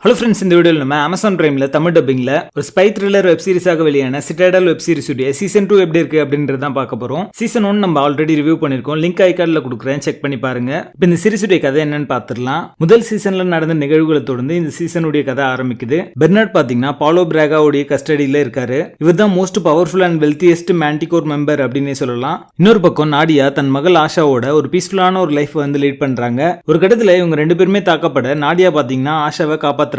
Hello friends, இந்த வீடியோவில் நம்ம அமேசான் பிரைமில் தமிழ் டப்பிங்கில் ஒரு ஸ்பை த்ரில்லர் வெப் சீரிஸாக வெளியான சிட்டாடல் வெப் சீரிஸ் உடைய சீசன் 2 எப்படி இருக்கு அப்படின்றது தான் பார்க்க போகிறோம். சீசன் 1 நம்ம ஆல்ரெடி ரிவ்யூ பண்ணியிருக்கோம், லிங்க் ஐகார்டில் கொடுக்குறேன், செக் பண்ணி பாருங்க. இப்போ இந்த சீரிஸ் உடைய கதை என்னன்னு பார்த்துடலாம். முதல் சீசனில் நடந்த நிகழ்வுகளை தொடர்ந்து இந்த சீசன் உடைய கதை ஆரம்பிக்குது. பெர்னார்ட் பார்த்தீங்கன்னா பாலோ பிராகாவுடைய கஸ்டடியில் இருக்காரு. இவர் தான் most powerful and wealthiest Manticore member அப்படின்னே சொல்லலாம். இன்னொரு பக்கம் நாடியா தன் மகள் ஆஷாவோட ஒரு பீஸ்ஃபுல்லான ஒரு லைஃப் வந்து லீட் பண்றாங்க. ஒரு கட்டத்தில் இவங்க ரெண்டு பேருமே தாக்கப்பட நாடியா பார்த்தீங்கன்னா ஆஷாவை காப்பாத்துறாங்க.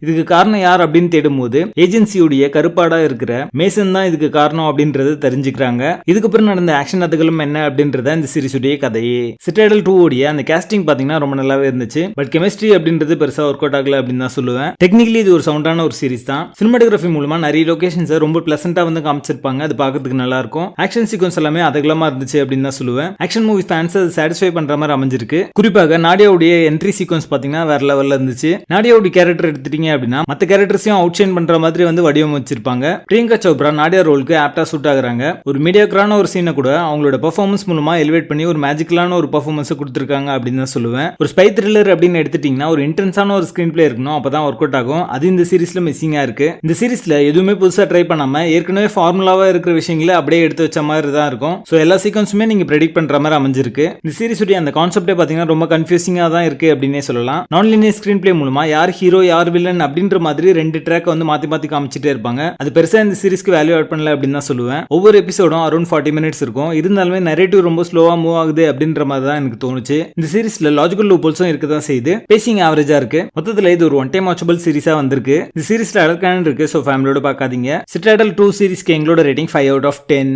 இதுக்கு காரணம் யார் அப்படின்னு தேடும்போது ஏஜென்சியுடைய கருப்பாடா இருக்கிற மேசன் தான் இதுக்கு காரணம் அப்படின்றத தெரிஞ்சுக்கிறாங்க. இதுக்கப்புறம் நடந்த ஆக்ஷன் அதுகளும் என்ன அப்படின்றத இந்த சீரிஸ் உடைய கதையே. சிட்டாடல் 2 உடைய அந்த கேஸ்டிங் பாத்தீங்கன்னா ரொம்ப நல்லாவே இருந்துச்சு. பட் கெமிஸ்ட்ரி அப்படின்றது பெருசா ஒர்க் அவுட் ஆகல அப்படின்னு தான் சொல்லுவேன். டெக்னிக்கலி இது ஒரு சவுண்டான ஒரு சீரிஸ் தான். சினிமாட்டோகிராஃபி மூலமா நிறைய லொகேஷன்ஸை ரொம்ப பிளசண்டா வந்து காமிச்சிருப்பாங்க. அது பார்க்கறதுக்கு நல்லா இருக்கும். ஆக்ஷன் சீக்வன்ஸ் எல்லாமே அதகலமா இருந்துச்சு அப்படின்னு தான் சொல்லுவேன். ஆக்ஷன் மூவி ஃபேன்ஸ் அது சாட்டிஸ்ஃபை பண்ற மாதிரி அமைஞ்சிருக்கு. குறிப்பாக நாடியாவுடைய என்ட்ரி சீக்வன்ஸ் பாத்தீங்கன்னா வேற லெவல்ல இருந்துச்சு. நாடியாவுடைய கேரக்டர் எடுத்துட்டீங்க அப்படின்னா மத்த கேரக்டர்ஸையும் அவுட் ஷைன் பண்ற மாதிரி வந்து வடிவமைச்சிருப்பாங்க. பிரியங்கா சோப்ரா நாடியா ரோலுக்கு ஆப்டா சூட் ஆகுறாங்க. ஒரு மீடியாக்கரான ஒரு சீனை கூட அவங்களோட பெர்ஃபார்மன்ஸ் மூலமா எலிவேட் பண்ணி ஒரு மேஜிக்கலான ஒரு பெர்ஃபார்மன்ஸ் கொடுத்திருக்காங்க அப்படின்னு தான் சொல்லுவேன். ஒரு ஸ்பை த்ரில்லர் அப்படின்னு எடுத்துட்டீங்கன்னா ஒரு இன்டென்ஸான ஒரு ஸ்கிரீன் பிளே இருக்கணும், அப்பதான் ஒர்க் அவுட் ஆகும். அது இந்த சீரிஸ்ல மிஸ்ஸிங்கா இருக்கு. இந்த சீரிஸ்ல எதுவுமே புதுசா ட்ரை பண்ணாம ஏற்கனவே ஃபார்முலாவா இருக்கிற விஷயங்களை அப்படியே எடுத்து வச்ச மாதிரி தான் இருக்கும். ஸோ எல்லா சீக்வன்ஸுமே நீங்க ப்ரெடிக்ட் பண்ற மாதிரி அமைஞ்சிருக்கு. இந்த சீரிஸ் உடைய அந்த கான்செப்டே பாத்தீங்கன்னா ரொம்ப கன்ஃபியூசிங்கா தான் இருக்கு அப்படின்னே சொல்லலாம். நான் லீனியர் ஸ்கிரீன் பிளே மூலமா யார் ஹீரோ யார் வில்லன் அப்படின்ற மாதிரி ரெண்டு ட்ராக் வந்து மாத்தி மாத்தி காமிச்சிட்டே இருப்பாங்க. அது பெருசா இந்த சீரிஸ்க்கு வேல்யூ ஆட் பண்ணல அப்படின்னு தான் சொல்லுவேன். ஒவ்வொரு எபிசோடும் அரௌண்ட் 40 மினிட்ஸ் இருக்கும். இருந்தாலுமே நரேட்டிவ் ரொம்ப ஸ்லோவா மூவ் ஆகுது அப்படின்ற மாதிரி தான் எனக்கு தோணுச்சு. இந்த சீரிஸ்ல லாஜிக்கல் லூப்பல்ஸும் இருக்க தான் செய்யுது. பேசிங் ஆவரேஜா இருக்கு. மொத்தத்துல இது ஒரு ஒன் டைம் வாட்சபிள் சீரிஸா வந்திருக்கு. இந்த சீரிஸ்ல அடல்ட் கண்டென்ட் இருக்கு, சோ ஃபேமிலியோட பார்க்காதீங்க. சிட்டாடல் 2 சீரிஸ்க்கு எங்களோட ரேட்டிங் 5 out of 10.